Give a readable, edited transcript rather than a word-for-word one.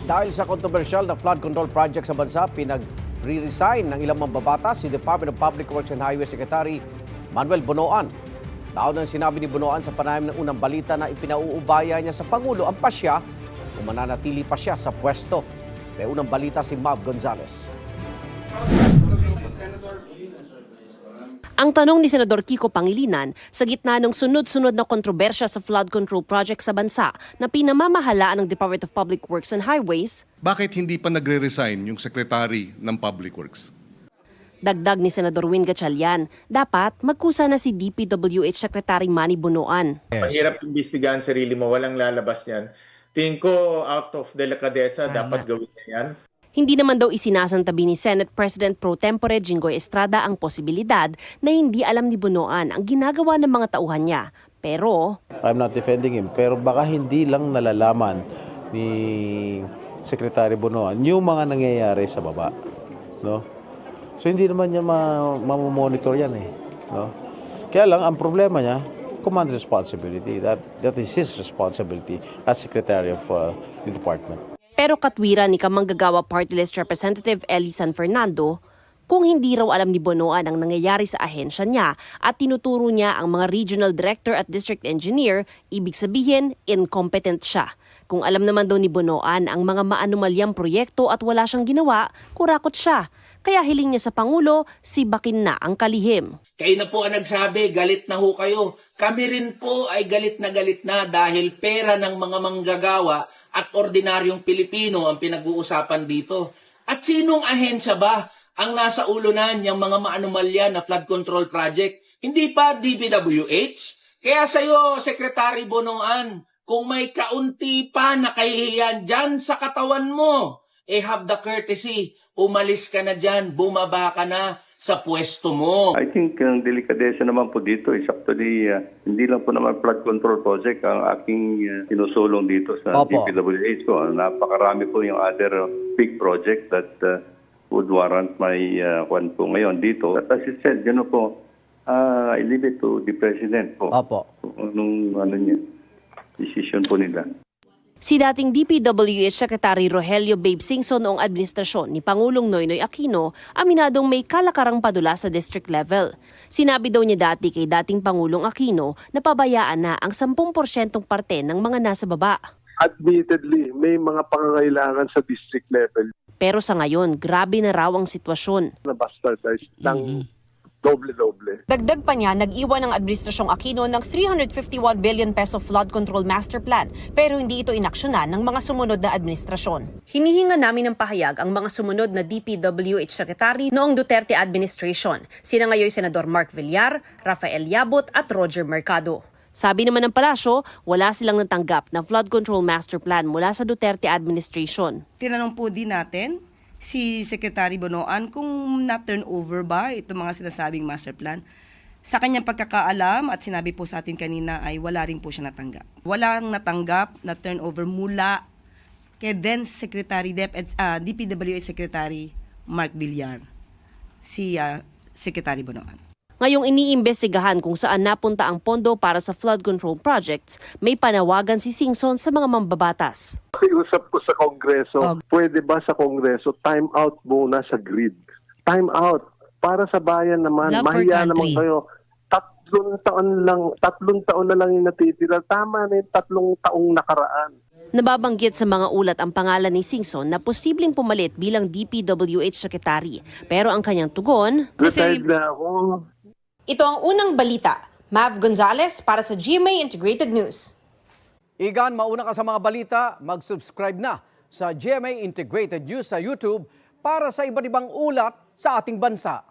Dahil sa kontrobersyal na flood control project sa bansa, pinag-re-resign ng ilang mambabatas si Department of Public Works and Highway Secretary Manuel Bonoan. Taon nang sinabi ni Bonoan sa panayam ng unang balita na ipinauubaya niya sa Pangulo ang pasya kung mananatili pa siya sa pwesto. May unang balita si Mav Gonzales. Ang tanong ni Senador Kiko Pangilinan sa gitna ng sunod-sunod na kontrobersya sa flood control project sa bansa na pinamamahalaan ng Department of Public Works and Highways, bakit hindi pa nagre-resign yung Secretary ng Public Works? dagdag ni Senador Win Gatchalian, dapat magkusa na si DPWH Secretary Manny Bonoan. Mahirap imbestigahan sarili mo, walang lalabas yan. Tingin ko out of delicadeza, dapat gawin na yan. Hindi naman daw isinasantabi ni Senate President Pro Tempore Jinggoy Estrada ang posibilidad na hindi alam ni Bonoan ang ginagawa ng mga tauhan niya. Pero I'm not defending him, pero baka hindi lang nalalaman ni Secretary Bonoan yung mga nangyayari sa baba, no? So hindi naman niya mamomonitor yan eh, no? Kaya lang ang problema niya, command responsibility. That is his responsibility as Secretary of the Department. Pero katwiran ni Kamanggagawa Party List Representative Ellie San Fernando, kung hindi raw alam ni Bonoan ang nangyayari sa ahensya niya at tinuturo niya ang mga regional director at district engineer, ibig sabihin, incompetent siya. Kung alam naman daw ni Bonoan ang mga maanumalyang proyekto at wala siyang ginawa, kurakot siya. Kaya hiling niya sa Pangulo, sibakin na ang kalihim. Kayo na po ang nagsabi, galit na ho kayo. Kami rin po ay galit na dahil pera ng mga manggagawa at ordinaryong Pilipino ang pinag-uusapan dito. At sinong ahensya ba ang nasa ulo na niyang mga maanumalya na flood control project? Hindi pa DPWH? Kaya sa'yo, Secretary Bonoan, kung may kaunti pa na kahihiyan dyan sa katawan mo, have the courtesy, umalis ka na dyan, bumaba ka na sa pwesto mo. I think ang delikadesa naman po dito is actually hindi lang po naman flood control project ang aking sinusulong dito sa DPWH ko. Napakarami po yung other big project that would warrant my kwan po ngayon dito. At as I said, gano'n po, I leave it to the President po. Anong niya, decision po nila. Si dating DPWH Secretary Rogelio Babe Singson noong administrasyon ni Pangulong Noynoy Aquino, aminadong may kalakarang padula sa district level. Sinabi daw niya dati kay dating Pangulong Aquino na pabayaan na ang 10% parte ng mga nasa baba. Admittedly, may mga pangangailangan sa district level. Pero sa ngayon, grabe na raw ang sitwasyon. Na-bastardize ng doble-doble. Dagdag pa niya, nag-iwan ng Administrasyong Aquino ng 351 billion peso flood control master plan pero hindi ito inaksyonan ng mga sumunod na administrasyon. Hinihinga namin ng pahayag ang mga sumunod na DPWH Secretary noong Duterte administration. Sina ngayon Senador Mark Villar, Rafael Yabut at Roger Mercado. Sabi naman ng palasyo, wala silang natanggap na flood control master plan mula sa Duterte administration. Tinanong po din natin si Secretary Bonoan kung na-turn over ba itong mga sinasabing master plan. Sa kanyang pagkakaalam at sinabi po sa atin kanina ay wala rin po siya natanggap. Walang natanggap na turnover mula kay then Secretary DPWH Secretary Mark Villar, si Secretary Bonoan. Ngayong iniimbestigahan kung saan napunta ang pondo para sa flood control projects, may panawagan si Singson sa mga mambabatas. Iusap ko sa Kongreso, pwede ba sa Kongreso time out muna sa grid? Time out. Para sa bayan naman, mahiya naman kayo. 3 taon na lang yung natitira. Tama na yung 3 taong nakaraan. Nababanggit sa mga ulat ang pangalan ni Singson na posibleng pumalit bilang DPWH Secretary. Pero ang kanyang tugon, Retired na ako. ito ang unang balita. Mav Gonzales para sa GMA Integrated News. Igan, mauna ka sa mga balita, mag-subscribe na sa GMA Integrated News sa YouTube para sa iba't ibang ulat sa ating bansa.